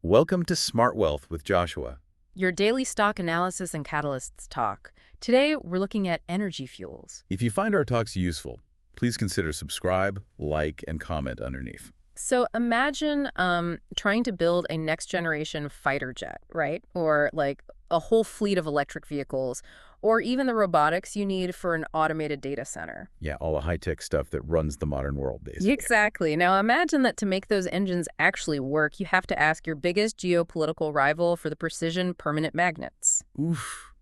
Welcome to Smart Wealth with Joshua. Your daily stock analysis and catalysts talk. Today, we're looking at energy fuels. If you find our talks useful, please consider subscribe, like, and comment underneath. So imagine trying to build a next-generation fighter jet, right? Or like a whole fleet of electric vehicles, or even the robotics you need for an automated data center. Yeah, all the high-tech stuff that runs the modern world, basically. Exactly. Now imagine that to make those engines actually work, you have to ask your biggest geopolitical rival for the precision permanent magnets. Oof.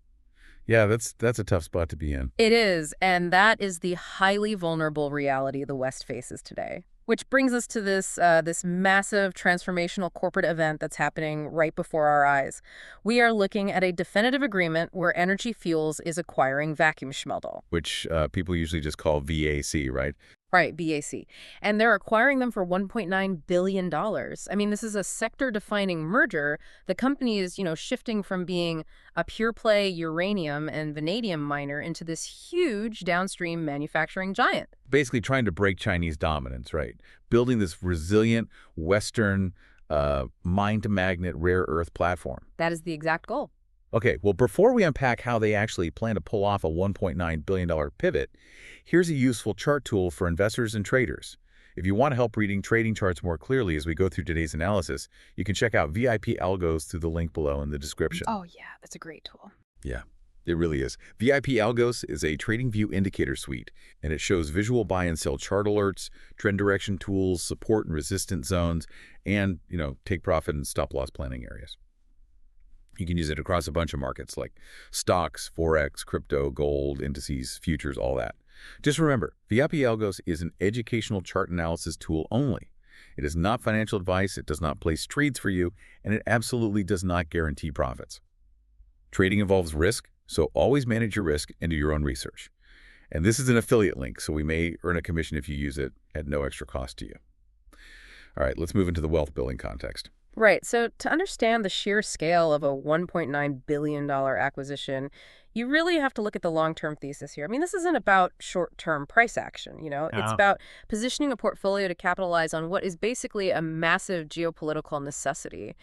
Yeah, that's a tough spot to be in. It is, and that is the highly vulnerable reality the West faces today. Which brings us to this massive transformational corporate event that's happening right before our eyes. We are looking at a definitive agreement where Energy Fuels is acquiring Vacuum Schmeldel. Which people usually just call VAC, right? Right, BAC. And they're acquiring them for $1.9 billion. I mean, this is a sector-defining merger. The company is, shifting from being a pure-play uranium and vanadium miner into this huge downstream manufacturing giant. Basically trying to break Chinese dominance, right? Building this resilient Western mine-to-magnet rare earth platform. That is the exact goal. Okay, well, before we unpack how they actually plan to pull off a $1.9 billion pivot, here's a useful chart tool for investors and traders. If you want to help reading trading charts more clearly as we go through today's analysis, you can check out VIP Algos through the link below in the description. Oh, yeah, that's a great tool. Yeah, it really is. VIP Algos is a TradingView indicator suite, and it shows visual buy and sell chart alerts, trend direction tools, support and resistance zones, and, take profit and stop loss planning areas. You can use it across a bunch of markets like stocks, forex, crypto, gold, indices, futures, all that. Just remember, VIP Algos is an educational chart analysis tool only. It is not financial advice, it does not place trades for you, and it absolutely does not guarantee profits. Trading involves risk, so always manage your risk and do your own research. And this is an affiliate link, so we may earn a commission if you use it at no extra cost to you. All right, let's move into the wealth building context. Right. So to understand the sheer scale of a $1.9 billion acquisition, you really have to look at the long-term thesis here. I mean, this isn't about short-term price action, It's about positioning a portfolio to capitalize on what is basically a massive geopolitical necessity.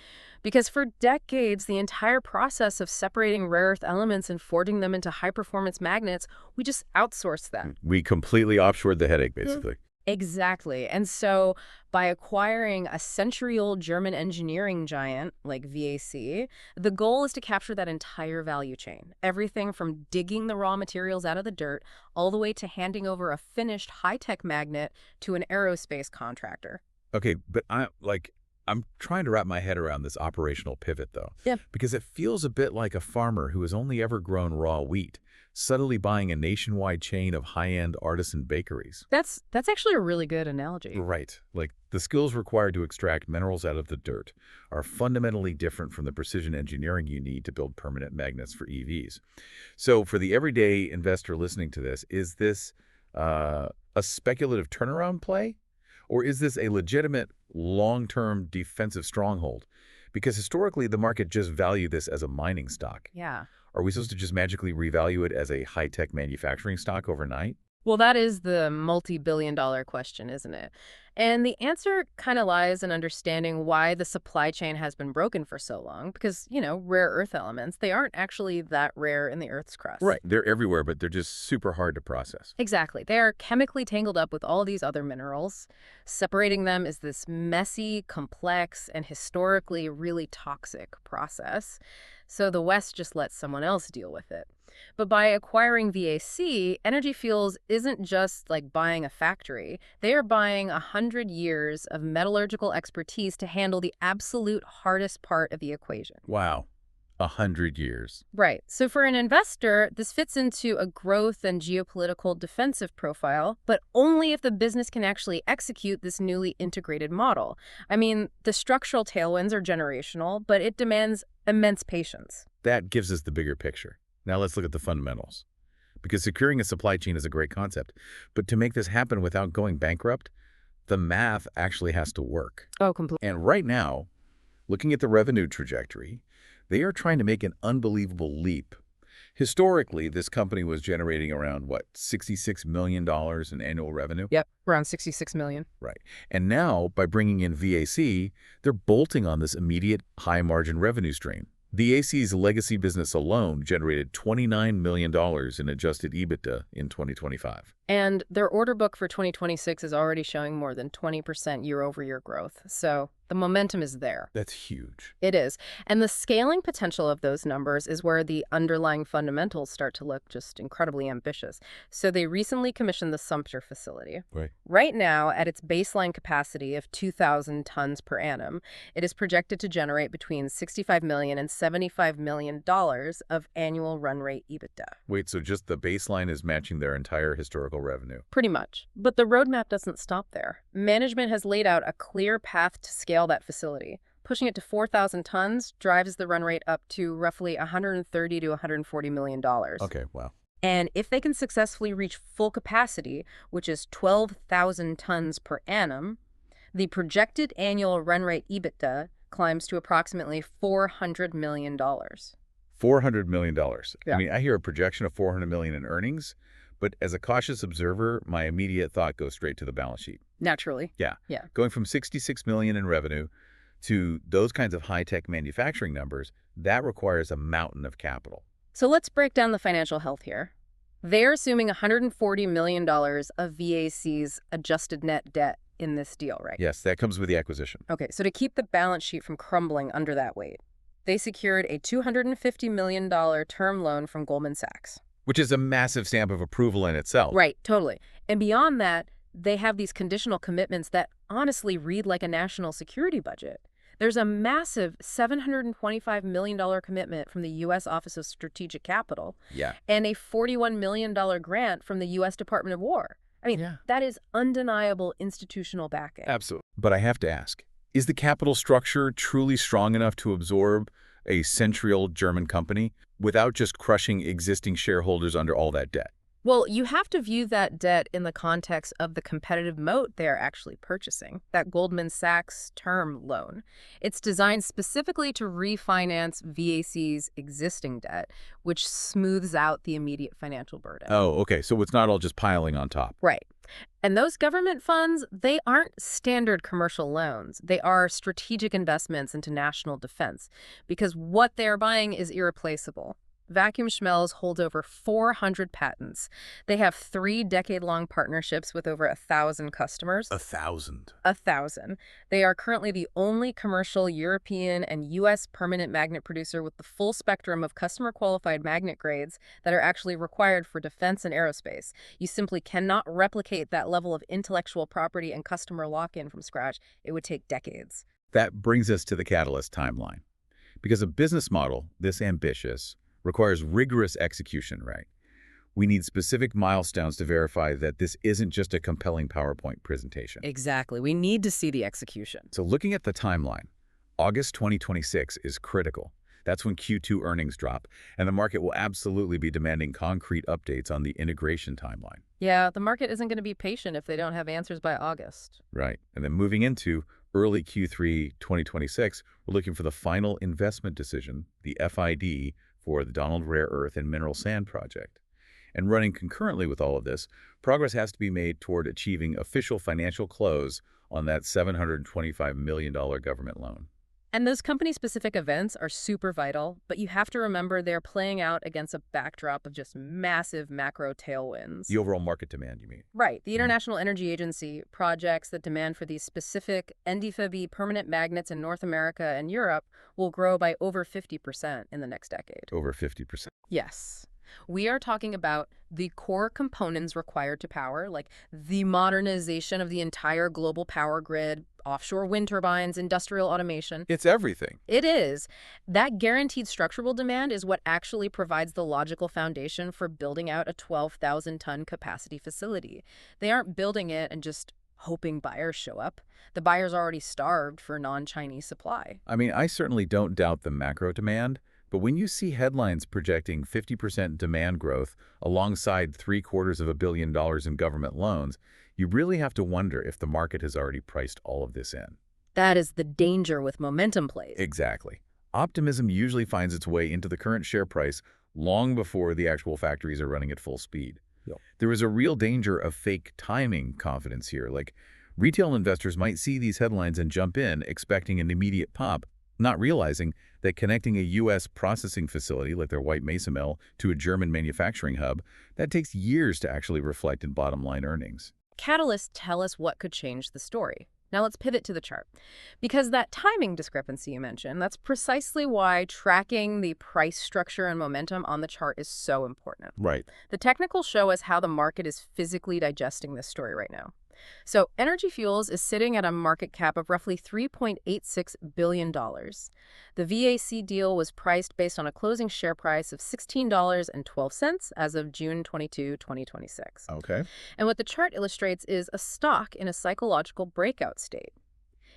Because for decades, the entire process of separating rare earth elements and forging them into high-performance magnets, we just outsourced that. We completely offshored the headache, basically. Exactly. And so by acquiring a century-old German engineering giant like VAC, the goal is to capture that entire value chain. Everything from digging the raw materials out of the dirt all the way to handing over a finished high-tech magnet to an aerospace contractor. Okay, but I'm trying to wrap my head around this operational pivot, though. Yeah. Because it feels a bit like a farmer who has only ever grown raw wheat, suddenly buying a nationwide chain of high-end artisan bakeries. That's actually a really good analogy. Right. Like, the skills required to extract minerals out of the dirt are fundamentally different from the precision engineering you need to build permanent magnets for EVs. So for the everyday investor listening to this, is this a speculative turnaround play? Or is this a legitimate long-term defensive stronghold? Because historically, the market just valued this as a mining stock. Yeah. Are we supposed to just magically revalue it as a high-tech manufacturing stock overnight? Well, that is the multi-billion-dollar question, isn't it? And the answer kind of lies in understanding why the supply chain has been broken for so long. Because, rare earth elements, they aren't actually that rare in the Earth's crust. Right. They're everywhere, but they're just super hard to process. Exactly. They are chemically tangled up with all these other minerals. Separating them is this messy, complex, and historically really toxic process. So the West just lets someone else deal with it. But by acquiring VAC, Energy Fuels isn't just like buying a factory. They are buying 100 years of metallurgical expertise to handle the absolute hardest part of the equation. Wow. 100 years. Right. So for an investor, this fits into a growth and geopolitical defensive profile, but only if the business can actually execute this newly integrated model. I mean, the structural tailwinds are generational, but it demands immense patience. That gives us the bigger picture. Now let's look at the fundamentals. Because securing a supply chain is a great concept, but to make this happen without going bankrupt, the math actually has to work. Oh, completely. And right now, looking at the revenue trajectory, they are trying to make an unbelievable leap. Historically, this company was generating around, what, $66 million in annual revenue? Yep, around 66 million. Right. And now, by bringing in VAC, they're bolting on this immediate high-margin revenue stream. VAC's legacy business alone generated $29 million in adjusted EBITDA in 2025. And their order book for 2026 is already showing more than 20% year-over-year growth. So the momentum is there. That's huge. It is. And the scaling potential of those numbers is where the underlying fundamentals start to look just incredibly ambitious. So they recently commissioned the Sumter facility. Right. Right now, at its baseline capacity of 2,000 tons per annum, it is projected to generate between $65 million and $75 million of annual run rate EBITDA. Wait, so just the baseline is matching their entire historical revenue? Pretty much. But the roadmap doesn't stop there. Management has laid out a clear path to scale that facility. Pushing it to 4,000 tons drives the run rate up to roughly $130 to $140 million. Okay, wow. And if they can successfully reach full capacity, which is 12,000 tons per annum, the projected annual run rate EBITDA climbs to approximately $400 million. $400 million. Yeah. I mean, I hear a projection of $400 million in earnings, but as a cautious observer, my immediate thought goes straight to the balance sheet. Naturally. Yeah. Yeah. Going from $66 million in revenue to those kinds of high-tech manufacturing numbers, that requires a mountain of capital. So let's break down the financial health here. They're assuming $140 million of VAC's adjusted net debt in this deal, right? Yes, that comes with the acquisition. Okay, so to keep the balance sheet from crumbling under that weight, they secured a $250 million term loan from Goldman Sachs. Which is a massive stamp of approval in itself. Right, totally. And beyond that, they have these conditional commitments that honestly read like a national security budget. There's a massive $725 million commitment from the U.S. Office of Strategic Capital. Yeah. And a $41 million grant from the U.S. Department of War. I mean, that is undeniable institutional backing. Absolutely. But I have to ask, is the capital structure truly strong enough to absorb a century-old German company without just crushing existing shareholders under all that debt? Well, you have to view that debt in the context of the competitive moat they're actually purchasing, that Goldman Sachs term loan. It's designed specifically to refinance VAC's existing debt, which smooths out the immediate financial burden. Oh, okay. So it's not all just piling on top. Right. And those government funds, they aren't standard commercial loans. They are strategic investments into national defense, because what they're buying is irreplaceable. Vacuum Schmelz holds over 400 patents. They have 3 decade-long partnerships with over 1,000 customers. 1,000. 1,000. They are currently the only commercial European and U.S. permanent magnet producer with the full spectrum of customer-qualified magnet grades that are actually required for defense and aerospace. You simply cannot replicate that level of intellectual property and customer lock-in from scratch. It would take decades. That brings us to the catalyst timeline. Because a business model this ambitious requires rigorous execution, right? We need specific milestones to verify that this isn't just a compelling PowerPoint presentation. Exactly. We need to see the execution. So looking at the timeline, August 2026 is critical. That's when Q2 earnings drop, and the market will absolutely be demanding concrete updates on the integration timeline. Yeah, the market isn't going to be patient if they don't have answers by August. Right. And then moving into early Q3 2026, we're looking for the final investment decision, the FID, for the Donald Rare Earth and Mineral Sand project. And running concurrently with all of this, progress has to be made toward achieving official financial close on that $725 million government loan. And those company-specific events are super vital, but you have to remember they're playing out against a backdrop of just massive macro tailwinds. The overall market demand, you mean? Right. The International Energy Agency projects that demand for these specific NDFeB permanent magnets in North America and Europe will grow by over 50% in the next decade. Over 50%. Yes. We are talking about the core components required to power, like the modernization of the entire global power grid, offshore wind turbines, industrial automation. It's everything. It is. That guaranteed structural demand is what actually provides the logical foundation for building out a 12,000-ton capacity facility. They aren't building it and just hoping buyers show up. The buyer's already starved for non-Chinese supply. I mean, I certainly don't doubt the macro demand, but when you see headlines projecting 50% demand growth alongside $750 million in government loans, you really have to wonder if the market has already priced all of this in. That is the danger with momentum plays. Exactly. Optimism usually finds its way into the current share price long before the actual factories are running at full speed. Yep. There is a real danger of fake timing confidence here. Like, retail investors might see these headlines and jump in, expecting an immediate pop, not realizing that connecting a U.S. processing facility, like their White Mesa mill, to a German manufacturing hub, that takes years to actually reflect in bottom-line earnings. Catalysts tell us what could change the story. Now let's pivot to the chart. Because that timing discrepancy you mentioned, that's precisely why tracking the price structure and momentum on the chart is so important. Right. The technicals show us how the market is physically digesting this story right now. So Energy Fuels is sitting at a market cap of roughly $3.86 billion. The VAC deal was priced based on a closing share price of $16.12 as of June 22, 2026. Okay. And what the chart illustrates is a stock in a psychological breakout state.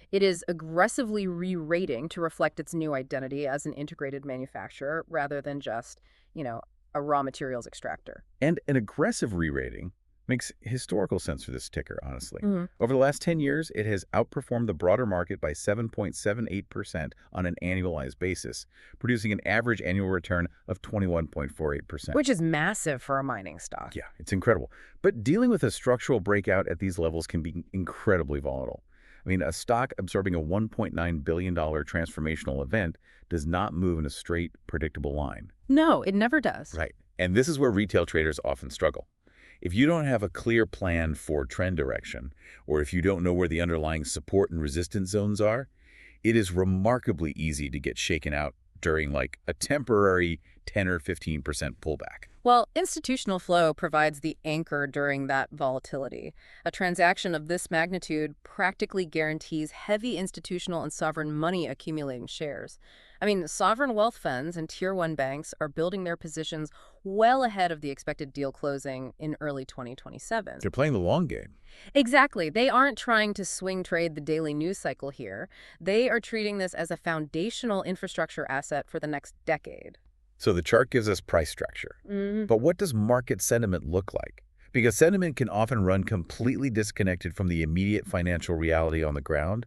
It is aggressively re-rating to reflect its new identity as an integrated manufacturer rather than just, a raw materials extractor. And an aggressive re-rating makes historical sense for this ticker, honestly. Mm-hmm. Over the last 10 years, it has outperformed the broader market by 7.78% on an annualized basis, producing an average annual return of 21.48%. Which is massive for a mining stock. Yeah, it's incredible. But dealing with a structural breakout at these levels can be incredibly volatile. I mean, a stock absorbing a $1.9 billion transformational event does not move in a straight, predictable line. No, it never does. Right. And this is where retail traders often struggle. If you don't have a clear plan for trend direction, or if you don't know where the underlying support and resistance zones are, it is remarkably easy to get shaken out during like a temporary 10 or 15% pullback. Well, institutional flow provides the anchor during that volatility. A transaction of this magnitude practically guarantees heavy institutional and sovereign money accumulating shares. I mean, sovereign wealth funds and Tier 1 banks are building their positions well ahead of the expected deal closing in early 2027. They're playing the long game. Exactly. They aren't trying to swing trade the daily news cycle here. They are treating this as a foundational infrastructure asset for the next decade. So the chart gives us price structure. Mm-hmm. But what does market sentiment look like? Because sentiment can often run completely disconnected from the immediate financial reality on the ground.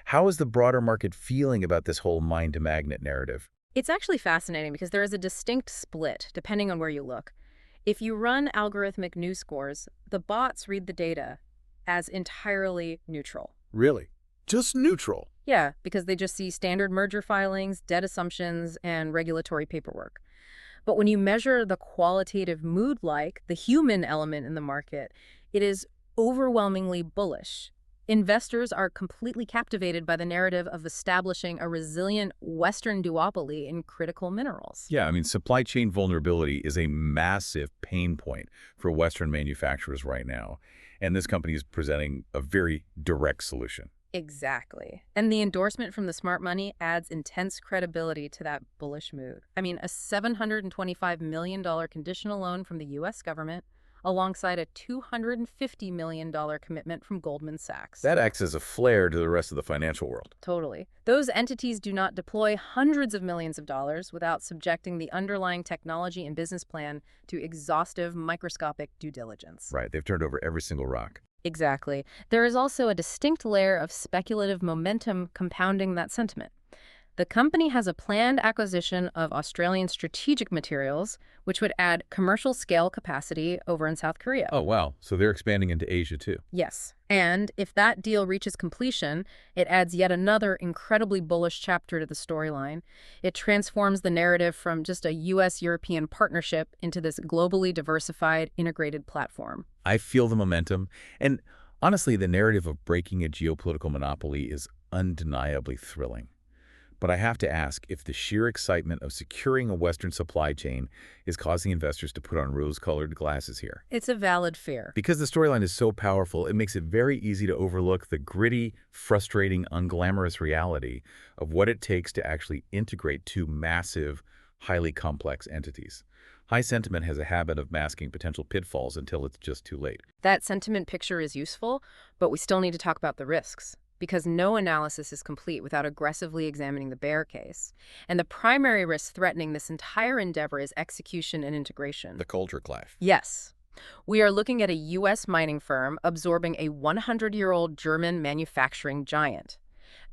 How is the broader market feeling about this whole mine-to-magnet narrative? It's actually fascinating because there is a distinct split depending on where you look. If you run algorithmic news scores, the bots read the data as entirely neutral. Really? Just neutral? Yeah, because they just see standard merger filings, debt assumptions, and regulatory paperwork. But when you measure the qualitative mood, like the human element in the market, it is overwhelmingly bullish. Investors are completely captivated by the narrative of establishing a resilient Western duopoly in critical minerals. Yeah, I mean, supply chain vulnerability is a massive pain point for Western manufacturers right now. And this company is presenting a very direct solution. Exactly. And the endorsement from the smart money adds intense credibility to that bullish mood. I mean, a $725 million conditional loan from the U.S. government alongside a $250 million commitment from Goldman Sachs. That acts as a flare to the rest of the financial world. Totally. Those entities do not deploy hundreds of millions of dollars without subjecting the underlying technology and business plan to exhaustive microscopic due diligence. Right, they've turned over every single rock. Exactly. There is also a distinct layer of speculative momentum compounding that sentiment. The company has a planned acquisition of Australian strategic materials, which would add commercial scale capacity over in South Korea. Oh, wow. So they're expanding into Asia, too. Yes. And if that deal reaches completion, it adds yet another incredibly bullish chapter to the storyline. It transforms the narrative from just a U.S.-European partnership into this globally diversified, integrated platform. I feel the momentum. And honestly, the narrative of breaking a geopolitical monopoly is undeniably thrilling. But I have to ask if the sheer excitement of securing a Western supply chain is causing investors to put on rose-colored glasses here. It's a valid fear. Because the storyline is so powerful, it makes it very easy to overlook the gritty, frustrating, unglamorous reality of what it takes to actually integrate two massive, highly complex entities. High sentiment has a habit of masking potential pitfalls until it's just too late. That sentiment picture is useful, but we still need to talk about the risks. Because no analysis is complete without aggressively examining the bear case. And the primary risk threatening this entire endeavor is execution and integration. The culture clash. Yes. We are looking at a U.S. mining firm absorbing a 100-year-old German manufacturing giant.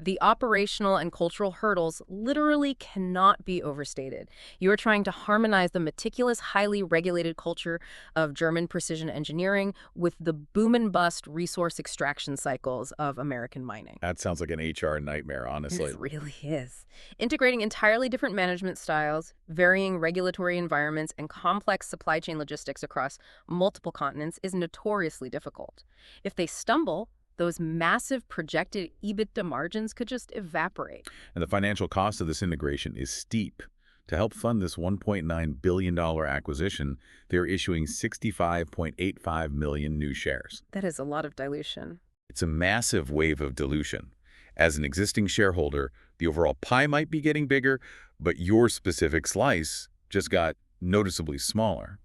The operational and cultural hurdles literally cannot be overstated. You are trying to harmonize the meticulous, highly regulated culture of German precision engineering with the boom and bust resource extraction cycles of American mining. That sounds like an HR nightmare, honestly. It really is. Integrating entirely different management styles, varying regulatory environments, and complex supply chain logistics across multiple continents is notoriously difficult. If they stumble, those massive projected EBITDA margins could just evaporate. And the financial cost of this integration is steep. To help fund this $1.9 billion acquisition, they're issuing 65.85 million new shares. That is a lot of dilution. It's a massive wave of dilution. As an existing shareholder, the overall pie might be getting bigger, but your specific slice just got noticeably smaller.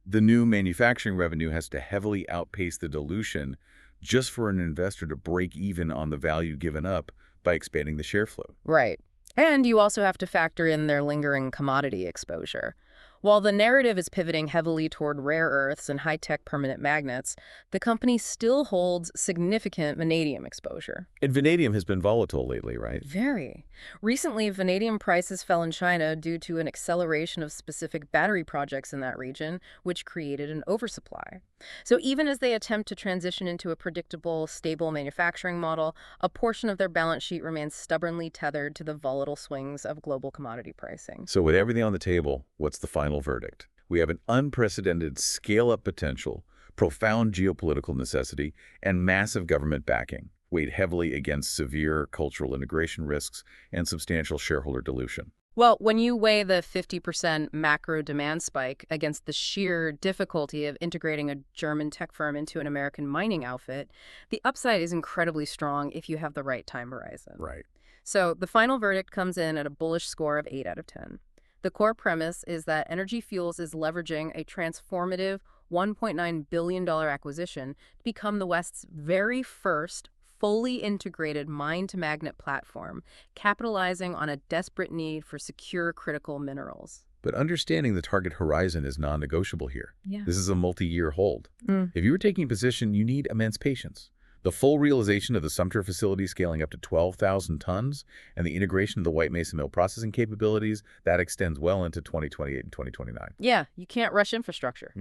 The new manufacturing revenue has to heavily outpace the dilution just for an investor to break even on the value given up by expanding the share float. Right. And you also have to factor in their lingering commodity exposure. While the narrative is pivoting heavily toward rare earths and high-tech permanent magnets, the company still holds significant vanadium exposure. And vanadium has been volatile lately, right? Very. Recently, vanadium prices fell in China due to an acceleration of specific battery projects in that region, which created an oversupply. So even as they attempt to transition into a predictable, stable manufacturing model, a portion of their balance sheet remains stubbornly tethered to the volatile swings of global commodity pricing. So with everything on the table, what's the final verdict? We have an unprecedented scale-up potential, profound geopolitical necessity, and massive government backing, weighed heavily against severe cultural integration risks and substantial shareholder dilution. Well, when you weigh the 50% macro demand spike against the sheer difficulty of integrating a German tech firm into an American mining outfit, the upside is incredibly strong if you have the right time horizon. Right. So the final verdict comes in at a bullish score of 8 out of 10. The core premise is that Energy Fuels is leveraging a transformative $1.9 billion acquisition to become the West's very first fully integrated mine-to-magnet platform, capitalizing on a desperate need for secure critical minerals. But understanding the target horizon is non-negotiable here. Yeah. This is a multi-year hold. If you were taking a position, you need immense patience. The full realization of the Sumter facility scaling up to 12,000 tons and the integration of the White Mesa Mill processing capabilities, that extends well into 2028 and 2029. Yeah, you can't rush infrastructure.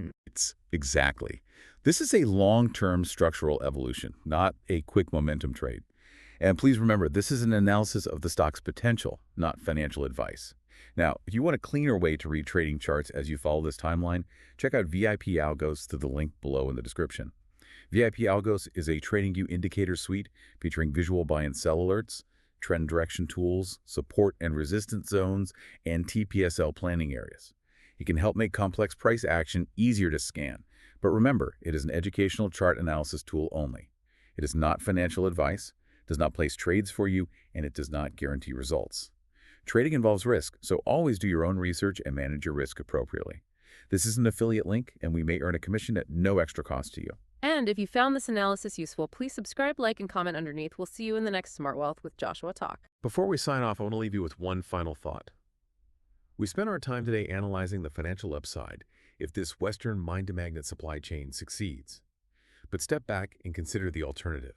Exactly. This is a long-term structural evolution, not a quick momentum trade. And please remember, this is an analysis of the stock's potential, not financial advice. Now, if you want a cleaner way to read trading charts as you follow this timeline, check out VIP Algos through the link below in the description. VIP Algos is a TradingView indicator suite featuring visual buy and sell alerts, trend direction tools, support and resistance zones, and TPSL planning areas. It can help make complex price action easier to scan. But remember, it is an educational chart analysis tool only. It is not financial advice, does not place trades for you, and it does not guarantee results. Trading involves risk, so always do your own research and manage your risk appropriately. This is an affiliate link, and we may earn a commission at no extra cost to you. And if you found this analysis useful, please subscribe, like, and comment underneath. We'll see you in the next Smart Wealth with Joshua Talk. Before we sign off, I want to leave you with one final thought. We spent our time today analyzing the financial upside if this Western mine-to-magnet supply chain succeeds. But step back and consider the alternative.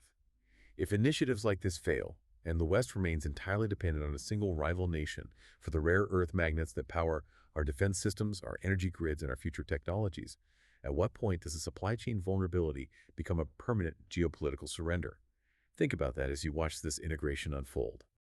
If initiatives like this fail, and the West remains entirely dependent on a single rival nation for the rare earth magnets that power our defense systems, our energy grids, and our future technologies, at what point does a supply chain vulnerability become a permanent geopolitical surrender? Think about that as you watch this integration unfold.